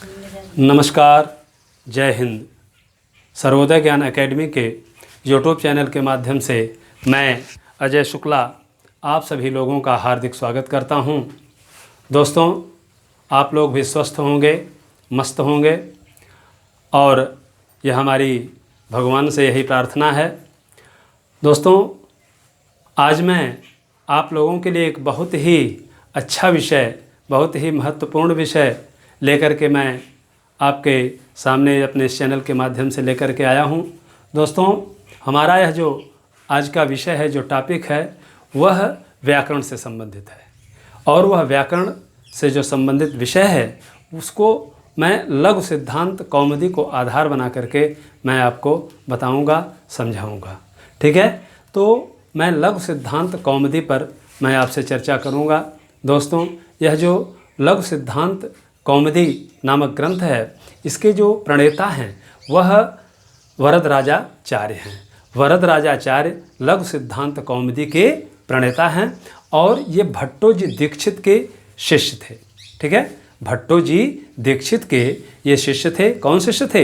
नमस्कार, जय हिंद। सर्वोदय ज्ञान एकेडमी के यूट्यूब चैनल के माध्यम से मैं अजय शुक्ला आप सभी लोगों का हार्दिक स्वागत करता हूं। दोस्तों, आप लोग भी स्वस्थ होंगे, मस्त होंगे और यह हमारी भगवान से यही प्रार्थना है। दोस्तों, आज मैं आप लोगों के लिए एक बहुत ही अच्छा विषय, बहुत ही महत्वपूर्ण विषय लेकर के मैं आपके सामने अपने इस चैनल के माध्यम से लेकर के आया हूं। दोस्तों, हमारा यह जो आज का विषय है, जो टॉपिक है, वह व्याकरण से संबंधित है और वह व्याकरण से जो संबंधित विषय है उसको मैं लघु सिद्धांत कौमुदी को आधार बना करके मैं आपको बताऊंगा, समझाऊंगा। ठीक है, तो मैं लघु सिद्धांत कौमुदी पर मैं आपसे चर्चा करूंगा। दोस्तों, यह जो लघु सिद्धांत कौमुदी नामक ग्रंथ है, इसके जो प्रणेता हैं वह वरदराजाचार्य हैं। वरदराजाचार्य लघु सिद्धांत कौमुदी के प्रणेता हैं और ये भट्टोजी दीक्षित के शिष्य थे। ठीक है, भट्टोजी दीक्षित के ये शिष्य थे। कौन शिष्य थे?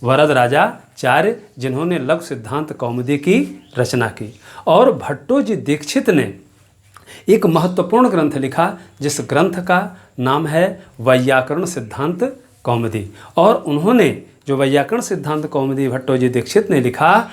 वरदराजाचार्य, जिन्होंने लघु सिद्धांत कौमुदी की रचना की। और भट्टोजी दीक्षित ने एक महत्वपूर्ण ग्रंथ लिखा, जिस ग्रंथ का नाम है वैयाकरण सिद्धांत कौमुदी। और उन्होंने जो वैयाकरण सिद्धांत कौमुदी भट्टोजी दीक्षित ने लिखा,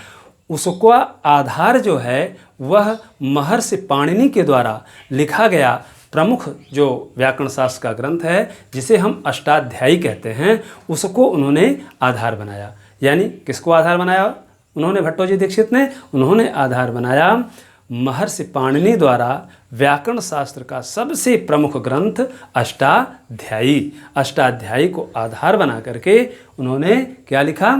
उसका आधार जो है वह महर्षि पाणिनि के द्वारा लिखा गया प्रमुख जो व्याकरण शास्त्र का ग्रंथ है, जिसे हम अष्टाध्यायी कहते हैं, उसको उन्होंने आधार बनाया। यानी किसको आधार बनाया उन्होंने? भट्टोजी दीक्षित ने उन्होंने आधार बनाया महर्षि पाणिनि द्वारा व्याकरण शास्त्र का सबसे प्रमुख ग्रंथ अष्टाध्यायी। अष्टाध्यायी को आधार बना करके उन्होंने क्या लिखा?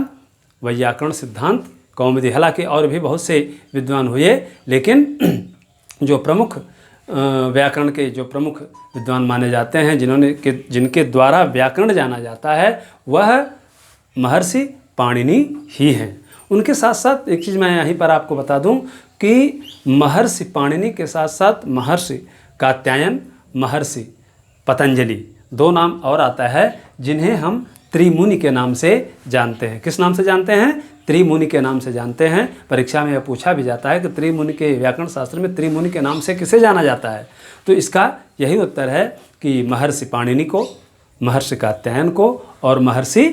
वैयाकरण सिद्धांत कौमुदी। हालांकि और भी बहुत से विद्वान हुए, लेकिन जो प्रमुख व्याकरण के जो प्रमुख विद्वान माने जाते हैं, जिनके द्वारा व्याकरण जाना जाता है, वह महर्षि पाणिनि ही हैं। उनके साथ साथ एक चीज़ मैं यहीं पर आपको बता दूं कि महर्षि पाणिनि के साथ साथ महर्षि कात्यायन, महर्षि पतंजलि, दो नाम और आता है, जिन्हें हम त्रिमुनि के नाम से जानते हैं। किस नाम से जानते हैं? त्रिमुनि के नाम से जानते हैं। परीक्षा में यह पूछा भी जाता है कि त्रिमुनि के व्याकरण शास्त्र में त्रिमुनि के नाम से किसे जाना जाता है? तो इसका यही उत्तर है कि महर्षि पाणिनि को, महर्षि कात्यायन को और महर्षि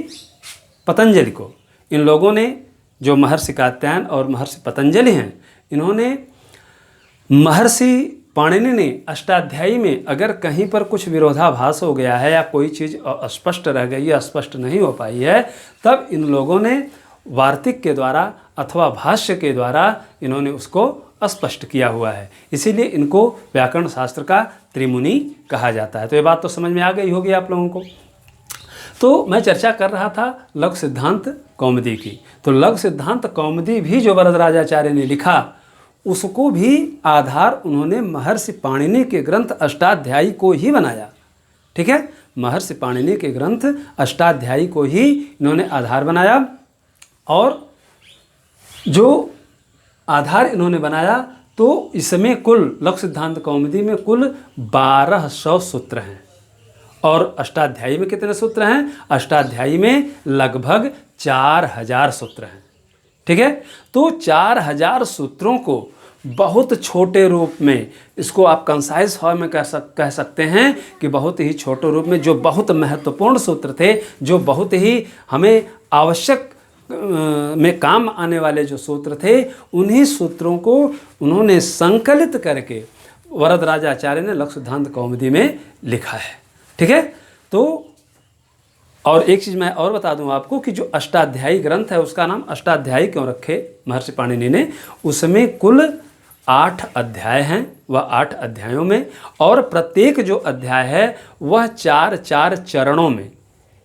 पतंजलि को। इन लोगों ने, जो महर्षि कात्यायन और महर्षि पतंजलि हैं, इन्होंने महर्षि पाणिनि ने अष्टाध्यायी में अगर कहीं पर कुछ विरोधाभास हो गया है या कोई चीज़ अस्पष्ट रह गई है, स्पष्ट नहीं हो पाई है, तब इन लोगों ने वार्तिक के द्वारा अथवा भाष्य के द्वारा इन्होंने उसको स्पष्ट किया हुआ है। इसीलिए इनको व्याकरण शास्त्र का त्रिमुनि कहा जाता है। तो ये बात तो समझ में आ गई होगी आप लोगों को। तो मैं चर्चा कर रहा था लघु सिद्धांत कौमुदी की। तो लघु सिद्धांत कौमुदी भी जो वरदराजाचार्य ने लिखा, उसको भी आधार उन्होंने महर्षि पाणिनि के ग्रंथ अष्टाध्यायी को ही बनाया। ठीक है, महर्षि पाणिनि के ग्रंथ अष्टाध्यायी को ही इन्होंने आधार बनाया। और जो आधार इन्होंने बनाया, तो इसमें कुल लघु सिद्धांत कौमुदी में कुल 1200 सूत्र हैं। और अष्टाध्यायी में कितने सूत्र हैं? अष्टाध्यायी में लगभग 4000 सूत्र हैं। ठीक है, तो 4000 सूत्रों को बहुत छोटे रूप में, इसको आप कंसाइज फॉर्म में कह सकते हैं कि बहुत ही छोटे रूप में, जो बहुत महत्वपूर्ण सूत्र थे, जो बहुत ही हमें आवश्यक में काम आने वाले जो सूत्र थे, उन्हीं सूत्रों को उन्होंने संकलित करके वरदराजाचार्य ने लघु सिद्धांत कौमुदी में लिखा है। ठीक है, तो और एक चीज़ मैं और बता दूं आपको कि जो अष्टाध्यायी ग्रंथ है, उसका नाम अष्टाध्यायी क्यों रखे महर्षि पाणिनि ने? उसमें कुल 8 अध्याय हैं, वह 8 अध्यायों में, और प्रत्येक जो अध्याय है वह 4-4 चरणों में,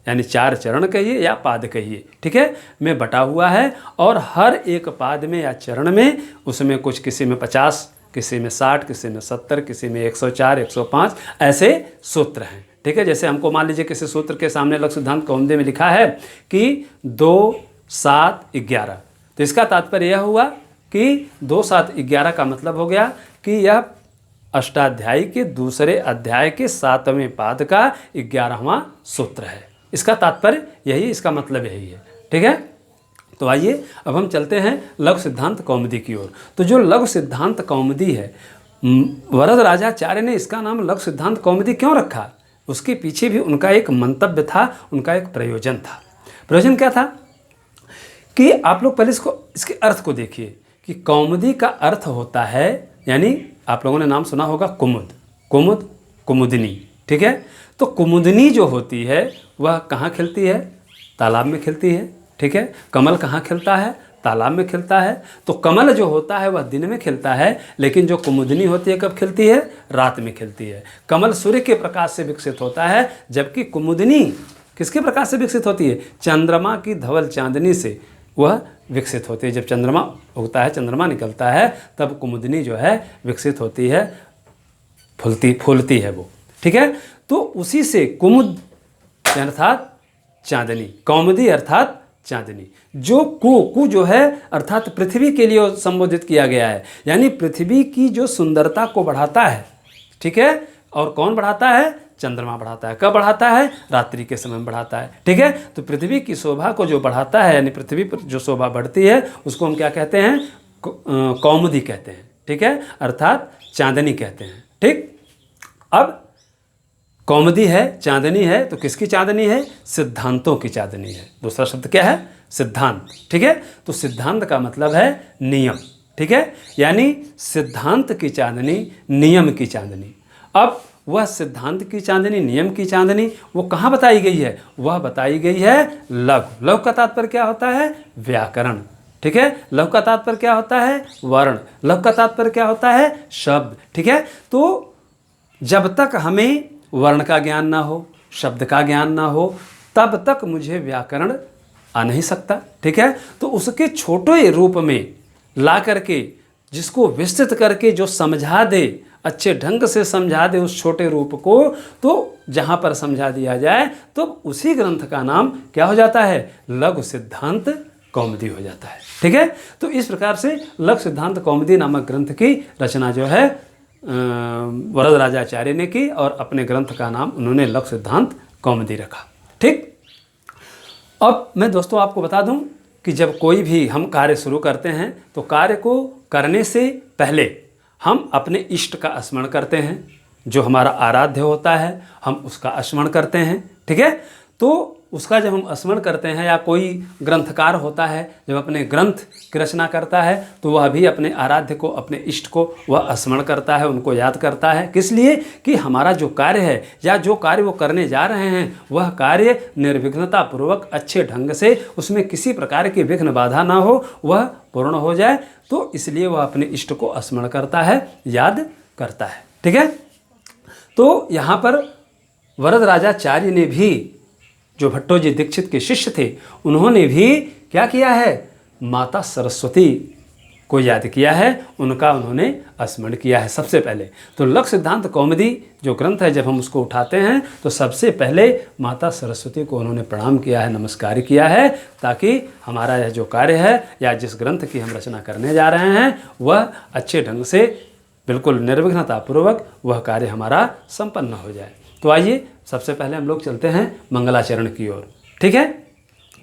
यानी 4 चरण कहिए या पाद कहिए, ठीक है, में बटा हुआ है। और हर एक पाद में या चरण में उसमें कुछ, किसी में 50, किसी में 60, किसी में 70, किसी में 104, 105 ऐसे सूत्र हैं। ठीक है, जैसे हमको मान लीजिए किसी सूत्र के सामने लघु सिद्धांत कौमुदी में लिखा है कि 2, 7, 11, तो इसका तात्पर्य यह हुआ कि 2, 7, 11 का मतलब हो गया कि यह अष्टाध्यायी के दूसरे अध्याय के 7वें पाद का 11वां सूत्र है। इसका तात्पर्य यही, इसका मतलब यही है। ठीक है, तो आइए अब हम चलते हैं लघु सिद्धांत कौमुदी की ओर। तो जो लघु सिद्धांत कौमुदी है, वरदराजाचार्य ने इसका नाम लघु सिद्धांत कौमुदी क्यों रखा, उसके पीछे भी उनका एक मंतव्य था, उनका एक प्रयोजन था। प्रयोजन क्या था कि आप लोग पहले इसके अर्थ को देखिए कि कौमुदी का अर्थ होता है, यानी आप लोगों ने नाम सुना होगा कुमुद, कुमुद, कुमुदनी। ठीक है, तो कुमुदनी जो होती है वह कहाँ खिलती है, तालाब में खिलती है। ठीक है, कमल कहाँ खिलता है, तालाब में खिलता है। तो कमल जो होता है वह दिन में खिलता है, लेकिन जो कुमुदनी होती है कब खिलती है, रात में खिलती है। कमल सूर्य के प्रकाश से विकसित होता है, जबकि कुमुदनी किसके प्रकाश से विकसित होती है, चंद्रमा की धवल चांदनी से वह विकसित होती है। जब चंद्रमा उगता है, चंद्रमा निकलता है, तब कुमुदनी जो है विकसित होती है, फूलती है वो। ठीक है, तो उसी से कुमुद अर्थात चांदनी, कौमुदी अर्थात चांदनी। जो कु जो है अर्थात पृथ्वी के लिए संबोधित किया गया है, यानी पृथ्वी की जो सुंदरता को बढ़ाता है। ठीक है, और कौन बढ़ाता है, चंद्रमा बढ़ाता है। कब बढ़ाता है, रात्रि के समय में बढ़ाता है। ठीक है, तो पृथ्वी की शोभा को जो बढ़ाता है, यानी पृथ्वी पर जो शोभा बढ़ती है उसको हम क्या कहते हैं, कौमुदी कहते हैं। ठीक है, अर्थात चांदनी कहते हैं। ठीक, अब कौमुदी है, चांदनी है, तो किसकी चांदनी है, सिद्धांतों की चांदनी है। दूसरा शब्द क्या है, सिद्धांत। ठीक है, तो सिद्धांत का मतलब है नियम। ठीक है, यानी सिद्धांत की चांदनी, नियम की चांदनी। अब वह सिद्धांत की चांदनी, नियम की चांदनी वो कहाँ बताई गई है, वह बताई गई है लघु। लघु का तात्पर्य क्या होता है, व्याकरण। ठीक है, लघु का तात्पर्य क्या होता है, वर्ण। लघु का तात्पर्य क्या होता है, शब्द। ठीक है, तो जब तक हमें वर्ण का ज्ञान ना हो, शब्द का ज्ञान ना हो, तब तक मुझे व्याकरण आ नहीं सकता। ठीक है, तो उसके छोटे रूप में ला करके, जिसको विस्तृत करके जो समझा दे, अच्छे ढंग से समझा दे उस छोटे रूप को, तो जहाँ पर समझा दिया जाए तो उसी ग्रंथ का नाम क्या हो जाता है, लघु सिद्धांत कौमुदी हो जाता है। ठीक है, तो इस प्रकार से लघु सिद्धांत कौमुदी नामक ग्रंथ की रचना जो है वरदराजाचार्य ने की, और अपने ग्रंथ का नाम उन्होंने लघु सिद्धांत कौमुदी रखा। ठीक, अब मैं दोस्तों आपको बता दूं कि जब कोई भी हम कार्य शुरू करते हैं तो कार्य को करने से पहले हम अपने इष्ट का स्मरण करते हैं। जो हमारा आराध्य होता है हम उसका स्मरण करते हैं। ठीक है, तो उसका जब हम स्मरण करते हैं, या कोई ग्रंथकार होता है जब अपने ग्रंथ की रचना करता है तो वह भी अपने आराध्य को, अपने इष्ट को वह स्मरण करता है, उनको याद करता है। किस लिए कि हमारा जो कार्य है या जो कार्य वो करने जा रहे हैं वह कार्य निर्विघ्नता पूर्वक अच्छे ढंग से, उसमें किसी प्रकार की विघ्न बाधा ना हो, वह पूर्ण हो जाए। तो इसलिए वह अपने इष्ट को स्मरण करता है, याद करता है। ठीक है, तो यहाँ पर वरदराजाचार्य ने भी, जो भट्टोजी दीक्षित के शिष्य थे, उन्होंने भी क्या किया है, माता सरस्वती को याद किया है, उनका उन्होंने स्मरण किया है सबसे पहले। तो लघु सिद्धांत कौमुदी जो ग्रंथ है, जब हम उसको उठाते हैं तो सबसे पहले माता सरस्वती को उन्होंने प्रणाम किया है, नमस्कार किया है, ताकि हमारा यह जो कार्य है या जिस ग्रंथ की हम रचना करने जा रहे हैं वह अच्छे ढंग से, बिल्कुल निर्विघ्नतापूर्वक वह कार्य हमारा संपन्न हो जाए। तो आइए सबसे पहले हम लोग चलते हैं मंगलाचरण की ओर। ठीक है,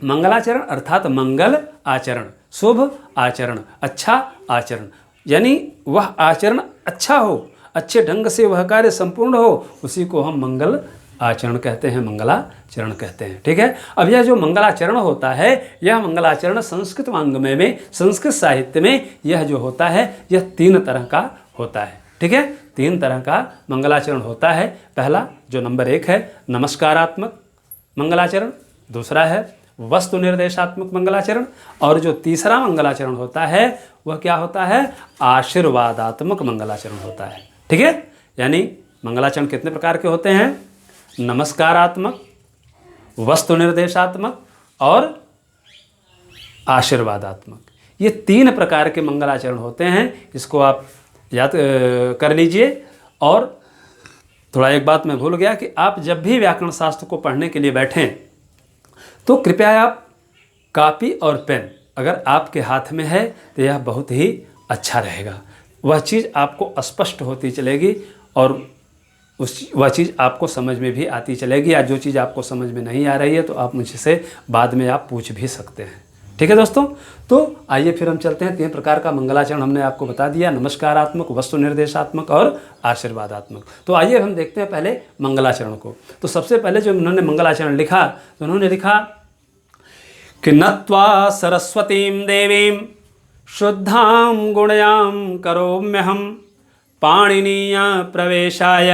मंगलाचरण अर्थात मंगल आचरण, शुभ आचरण, अच्छा आचरण, यानी वह आचरण अच्छा हो, अच्छे ढंग से वह कार्य संपूर्ण हो, उसी को हम मंगल आचरण कहते हैं, मंगलाचरण कहते हैं। ठीक है, अब यह जो मंगलाचरण होता है, यह मंगलाचरण संस्कृत वाङ्मय में, संस्कृत साहित्य में यह जो होता है यह 3 तरह का होता है। ठीक है, 3 तरह का मंगलाचरण होता है। पहला जो नंबर 1 है नमस्कारात्मक मंगलाचरण, दूसरा है वस्तु निर्देशात्मक मंगलाचरण, और जो तीसरा मंगलाचरण होता है वह क्या होता है, आशीर्वादात्मक मंगलाचरण होता है। ठीक है, यानी मंगलाचरण कितने प्रकार के होते हैं, नमस्कारात्मक, वस्तु निर्देशात्मक और आशीर्वादात्मक। ये 3 प्रकार के मंगलाचरण होते हैं, इसको आप याद कर लीजिए। और थोड़ा एक बात मैं भूल गया कि आप जब भी व्याकरण शास्त्र को पढ़ने के लिए बैठें तो कृपया आप कॉपी और पेन अगर आपके हाथ में है तो यह बहुत ही अच्छा रहेगा। वह चीज़ आपको स्पष्ट होती चलेगी और वह चीज़ आपको समझ में भी आती चलेगी, या जो चीज़ आपको समझ में नहीं आ रही है तो आप मुझसे बाद में आप पूछ भी सकते हैं। ठीक है दोस्तों, तो आइए फिर हम चलते हैं। 3 प्रकार का मंगलाचरण हमने आपको बता दिया, नमस्कारात्मक, वस्तु निर्देशात्मक और आशीर्वादात्मक। तो आइए हम देखते हैं पहले मंगलाचरण को। तो सबसे पहले जो उन्होंने मंगलाचरण लिखा, तो उन्होंने लिखा कि नत्वा सरस्वतीं देवीं शुद्धां गुणयां करोम्यहं पाणिनीय प्रवेशाय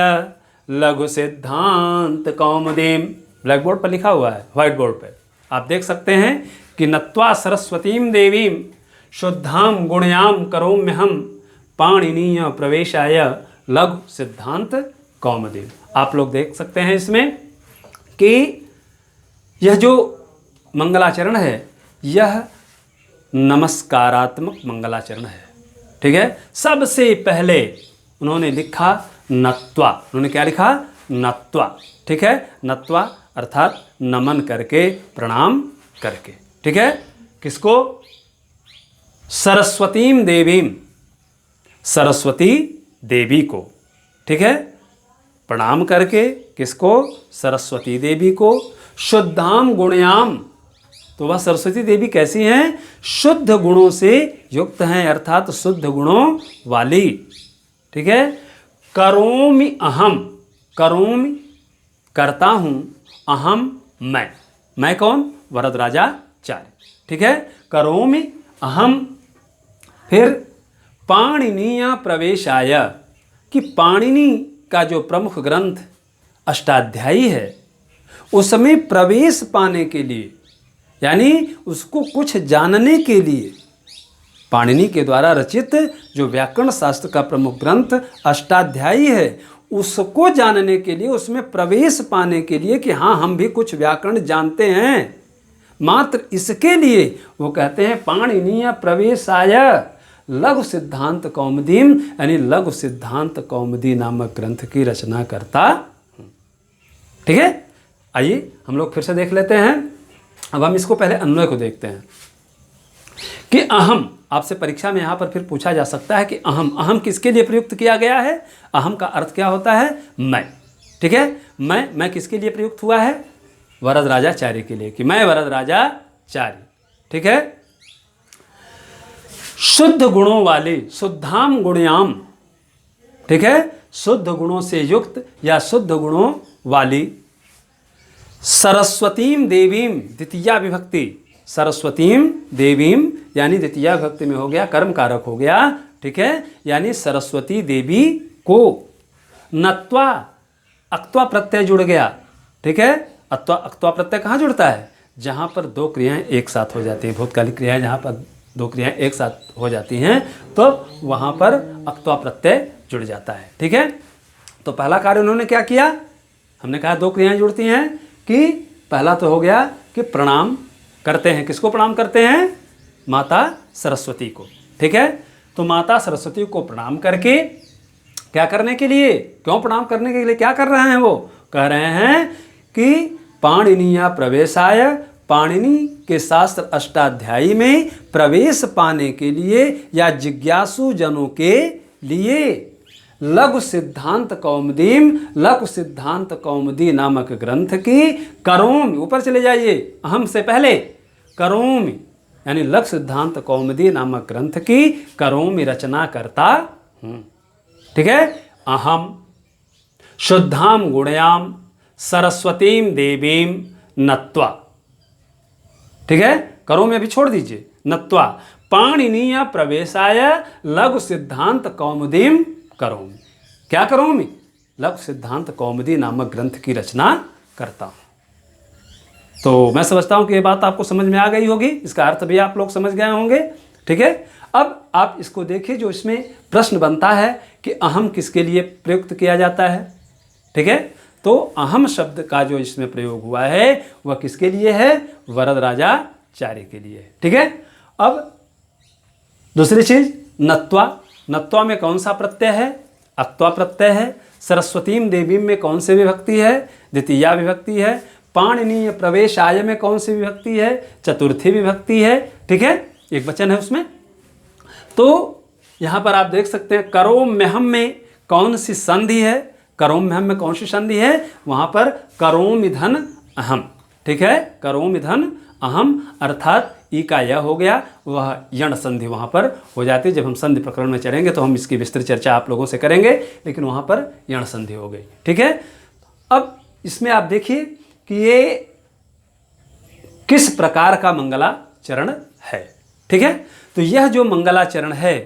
लघु सिद्धांत कौमुदीं। ब्लैक बोर्ड पर लिखा हुआ है, व्हाइट बोर्ड पर आप देख सकते हैं कि नत्वा सरस्वतीं देवीं शुद्धां गुणयां करोम्यहं पाणिनीय प्रवेशाय लघु सिद्धांत कौमुदीं। आप लोग देख सकते हैं इसमें कि यह जो मंगलाचरण है यह नमस्कारात्मक मंगलाचरण है। ठीक है, सबसे पहले उन्होंने लिखा नत्वा। उन्होंने क्या लिखा? नत्वा। ठीक है, नत्वा अर्थात नमन करके, प्रणाम करके। ठीक है, किसको? सरस्वतीं देवीं, सरस्वती देवी को। ठीक है, प्रणाम करके किसको? सरस्वती देवी को। शुद्धां गुणयाम, तो वह सरस्वती देवी कैसी हैं? शुद्ध गुणों से युक्त हैं, अर्थात शुद्ध गुणों वाली। ठीक है, करोमि अहम, करोमि करता हूं, अहम मैं कौन? वरदराजाचार्य। ठीक है, करोमि अहम। फिर पाणिनीय प्रवेशाय, कि पाणिनि का जो प्रमुख ग्रंथ अष्टाध्यायी है उसमें प्रवेश पाने के लिए, यानी उसको कुछ जानने के लिए, पाणिनि के द्वारा रचित जो व्याकरण शास्त्र का प्रमुख ग्रंथ अष्टाध्यायी है उसको जानने के लिए, उसमें प्रवेश पाने के लिए कि हाँ हम भी कुछ व्याकरण जानते हैं, मात्र इसके लिए वो कहते हैं पाणिनीय प्रवेशाय लघु सिद्धांत कौमुदीं, यानी लघु सिद्धांत कौमुदी नामक ग्रंथ की रचना करता हूँ। ठीक है, आइए हम लोग फिर से देख लेते हैं। अब हम इसको पहले अन्वय को देखते हैं कि अहम, आपसे परीक्षा में यहाँ पर फिर पूछा जा सकता है कि अहम, अहम किसके लिए प्रयुक्त किया गया है? अहम का अर्थ क्या होता है? मैं। ठीक है, मैं किसके लिए प्रयुक्त हुआ है? वरदराजाचार्य के लिए, कि मैं वरदराजाचार्य। ठीक है, शुद्ध गुणों वाले, शुद्धाम गुणयाम। ठीक है, शुद्ध गुणों से युक्त या शुद्ध गुणों वाली। सरस्वतीं देवीं, द्वितीया विभक्ति, सरस्वतीं देवीं यानी द्वितीया विभक्ति में हो गया, कर्म कारक हो गया। ठीक है, यानी सरस्वती देवी को। नत्वा, अक्त्वा प्रत्यय जुड़ गया। ठीक है, अक्त्वा प्रत्यय कहाँ जुड़ता है? जहाँ पर 2 क्रियाएं एक साथ हो जाती हैं, भूतकालिक क्रियाएं जहाँ पर 2 क्रियाएं एक साथ हो जाती हैं तो वहाँ पर अक्त्वा प्रत्यय जुड़ जाता है। ठीक है, तो पहला कार्य उन्होंने क्या किया? हमने कहा 2 क्रियाएं जुड़ती हैं, कि पहला तो हो गया कि प्रणाम करते हैं। किसको प्रणाम करते हैं? माता सरस्वती को। ठीक है, तो माता सरस्वती को प्रणाम करके क्या करने के लिए, क्यों प्रणाम करने के लिए क्या कर रहे हैं? वो कह रहे हैं कि पाणिनीय प्रवेशाय, पाणिनि के शास्त्र अष्टाध्यायी में प्रवेश पाने के लिए या जिज्ञासु जनों के लिए लघु सिद्धांत कौमुदीं, लघु सिद्धांत कौमुदी नामक ग्रंथ की करोमि, ऊपर चले जाइए, अहम से पहले करोमि, यानी लघु सिद्धांत कौमुदी नामक ग्रंथ की करोमि रचना करता हूँ। ठीक है, अहम शुद्धाम गुणयाम सरस्वतीं देवीं नत्वा। ठीक है, करोमि अभी छोड़ दीजिए, नत्वा पाणिनीय प्रवेशाय लघु सिद्धांत कौमुदीं करोमि। क्या करोमि? लघु सिद्धांत कौमुदी नामक ग्रंथ की रचना करता हूँ। तो मैं समझता हूँ कि ये बात आपको समझ में आ गई होगी, इसका अर्थ भी आप लोग समझ गए होंगे। ठीक है, अब आप इसको देखिए, जो इसमें प्रश्न बनता है कि अहम किसके लिए प्रयुक्त किया जाता है। ठीक है, तो अहम शब्द का जो इसमें प्रयोग हुआ है वह किसके लिए है? वरदराजाचार्य के लिए। ठीक है, अब दूसरी चीज नत्वा, नत्वा में कौन सा प्रत्यय है? अक्त्वा प्रत्यय है। सरस्वतीं देवीं में कौन सी विभक्ति है? द्वितीया विभक्ति है। पाणिनीय प्रवेशाय में कौन सी विभक्ति है? चतुर्थी विभक्ति है। ठीक है, एक वचन है उसमें। तो यहाँ पर आप देख सकते हैं करोम्यहम में कौन सी संधि है? करोम्यहम में कौन सी संधि है? वहाँ पर करोमिधन अहम, ठीक है, करोमिधन अहम, अर्थात ई का यह हो गया, वह यण संधि वहाँ पर हो जाती है। जब हम संधि प्रकरण में चलेंगे तो हम इसकी विस्तृत चर्चा आप लोगों से करेंगे, लेकिन वहाँ पर यण संधि हो गई, ठीक है। अब इसमें आप देखिए कि ये किस प्रकार का मंगलाचरण है, ठीक है। तो यह जो मंगलाचरण है,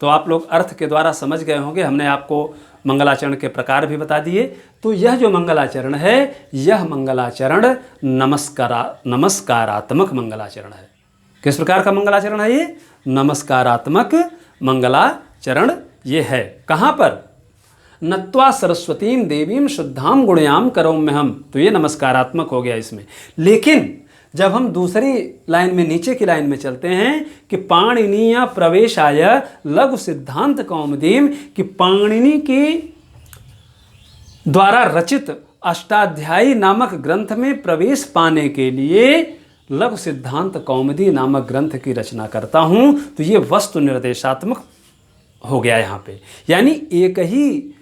तो आप लोग अर्थ के द्वारा समझ गए होंगे, हमने आपको मंगलाचरण के प्रकार भी बता दिए। तो यह जो मंगलाचरण है, यह मंगलाचरण नमस्कारात्मक मंगलाचरण है। किस प्रकार का मंगलाचरण है ये? नमस्कारात्मक मंगलाचरण ये है। कहाँ पर? नत्वा सरस्वतीम देवीम शुद्धाम गुणयाम करोम्यहम, तो ये नमस्कारात्मक हो गया इसमें। लेकिन जब हम दूसरी लाइन में, नीचे की लाइन में चलते हैं कि पाणिनीय प्रवेशाय लघु सिद्धांत कौमुदीम, कि पाणिनि की द्वारा रचित अष्टाध्यायी नामक ग्रंथ में प्रवेश पाने के लिए लघु सिद्धांत कौमुदी नामक ग्रंथ की रचना करता हूँ, तो ये वस्तु निर्देशात्मक हो गया यहाँ पे। यानी एक ही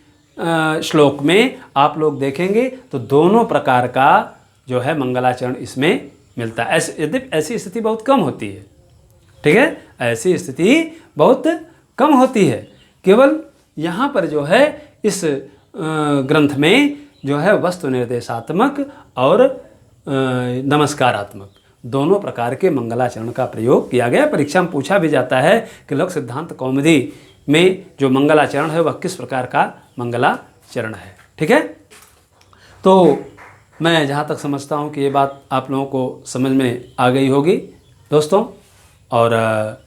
श्लोक में आप लोग देखेंगे तो दोनों प्रकार का जो है मंगलाचरण इसमें मिलता है। ऐसी स्थिति बहुत कम होती है, ठीक है, ऐसी स्थिति बहुत कम होती है। केवल यहाँ पर जो है इस ग्रंथ में जो है वस्तु निर्देशात्मक और नमस्कारात्मक दोनों प्रकार के मंगलाचरण का प्रयोग किया गया। परीक्षा में पूछा भी जाता है कि लघु सिद्धांत कौमुदी में जो मंगलाचरण है वह किस प्रकार का मंगलाचरण है, ठीक है। तो मैं जहाँ तक समझता हूँ कि ये बात आप लोगों को समझ में आ गई होगी दोस्तों। और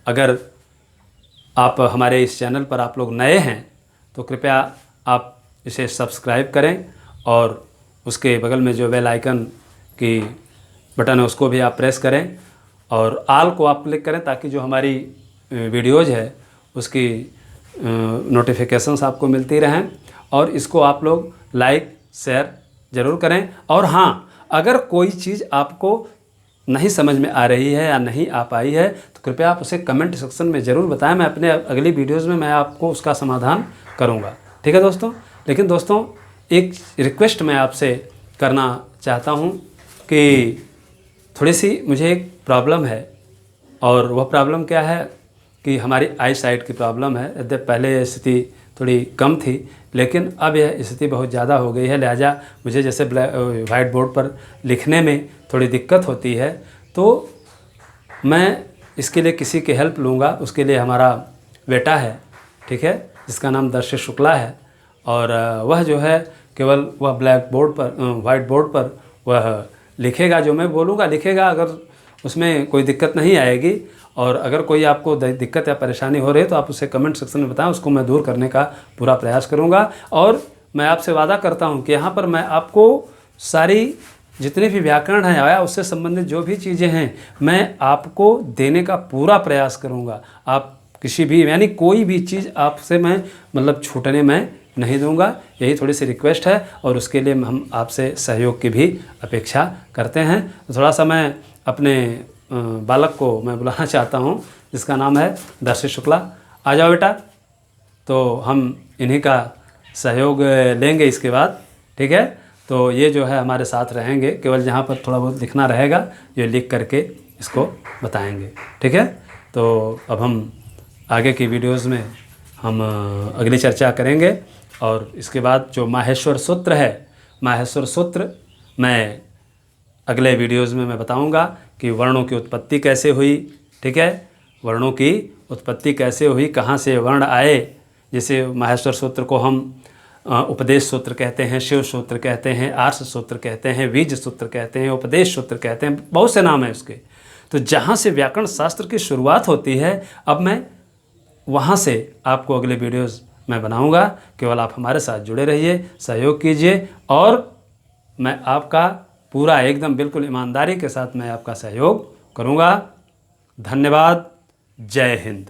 अगर आप हमारे इस चैनल पर आप लोग नए हैं तो कृपया आप इसे सब्सक्राइब करें, और उसके बगल में जो बेल आइकन की बटन है उसको भी आप प्रेस करें, और आल को आप क्लिक करें, ताकि जो हमारी वीडियोज़ है उसकी नोटिफिकेशंस आपको मिलती रहें। और इसको आप लोग लाइक शेयर ज़रूर करें। और हाँ, अगर कोई चीज़ आपको नहीं समझ में आ रही है या नहीं आ पाई है तो कृपया आप उसे कमेंट सेक्शन में ज़रूर बताएं। मैं अपने अगली वीडियोज़ में मैं आपको उसका समाधान करूँगा, ठीक है दोस्तों। लेकिन दोस्तों एक रिक्वेस्ट मैं आपसे करना चाहता हूँ कि थोड़ी सी मुझे एक प्रॉब्लम है, और वह प्रॉब्लम क्या है कि हमारी आई साइट की प्रॉब्लम है। यद्यपि पहले स्थिति थोड़ी कम थी, लेकिन अब यह स्थिति बहुत ज़्यादा हो गई है, लिहाजा मुझे जैसे वाइट बोर्ड पर लिखने में थोड़ी दिक्कत होती है। तो मैं इसके लिए किसी की हेल्प लूँगा। उसके लिए हमारा बेटा है, ठीक है, जिसका नाम दर्शेश शुक्ला है, और वह जो है केवल वह ब्लैक बोर्ड पर, वाइट बोर्ड पर वह लिखेगा, जो मैं बोलूँगा लिखेगा। अगर उसमें कोई दिक्कत नहीं आएगी, और अगर कोई आपको दिक्कत या परेशानी हो रही है तो आप उसे कमेंट सेक्शन में बताएं, उसको मैं दूर करने का पूरा प्रयास करूंगा। और मैं आपसे वादा करता हूं कि यहाँ पर मैं आपको सारी जितने भी व्याकरण है या उससे संबंधित जो भी चीज़ें हैं मैं आपको देने का पूरा प्रयास करूँगा। आप किसी भी यानी कोई भी चीज़ आपसे मैं मतलब छूटने में नहीं दूंगा। यही थोड़ी सी रिक्वेस्ट है, और उसके लिए हम आपसे सहयोग की भी अपेक्षा करते हैं। तो थोड़ा सा मैं अपने बालक को मैं बुलाना चाहता हूं, जिसका नाम है दर्शेश शुक्ला। आ जाओ बेटा। तो हम इन्हीं का सहयोग लेंगे इसके बाद, ठीक है। तो ये जो है हमारे साथ रहेंगे, केवल जहाँ पर थोड़ा बहुत लिखना रहेगा ये लिख करके इसको बताएंगे, ठीक है। तो अब हम आगे की वीडियोज़ में हम अगली चर्चा करेंगे, और इसके बाद जो माहेश्वर सूत्र है, माहेश्वर सूत्र मैं अगले वीडियोज़ में मैं बताऊंगा कि वर्णों की उत्पत्ति कैसे हुई, ठीक है, वर्णों की उत्पत्ति कैसे हुई, कहाँ से वर्ण आए। जैसे माहेश्वर सूत्र को हम उपदेश सूत्र कहते हैं, शिव सूत्र कहते हैं, आर्ष सूत्र कहते हैं, बीज सूत्र कहते हैं, उपदेश सूत्र कहते हैं, बहुत से नाम हैं उसके। तो जहाँ से व्याकरण शास्त्र की शुरुआत होती है, अब मैं वहाँ से आपको अगले वीडियोज़ मैं बनाऊंगा। केवल आप हमारे साथ जुड़े रहिए, सहयोग कीजिए, और मैं आपका पूरा एकदम बिल्कुल ईमानदारी के साथ मैं आपका सहयोग करूंगा। धन्यवाद। जय हिंद।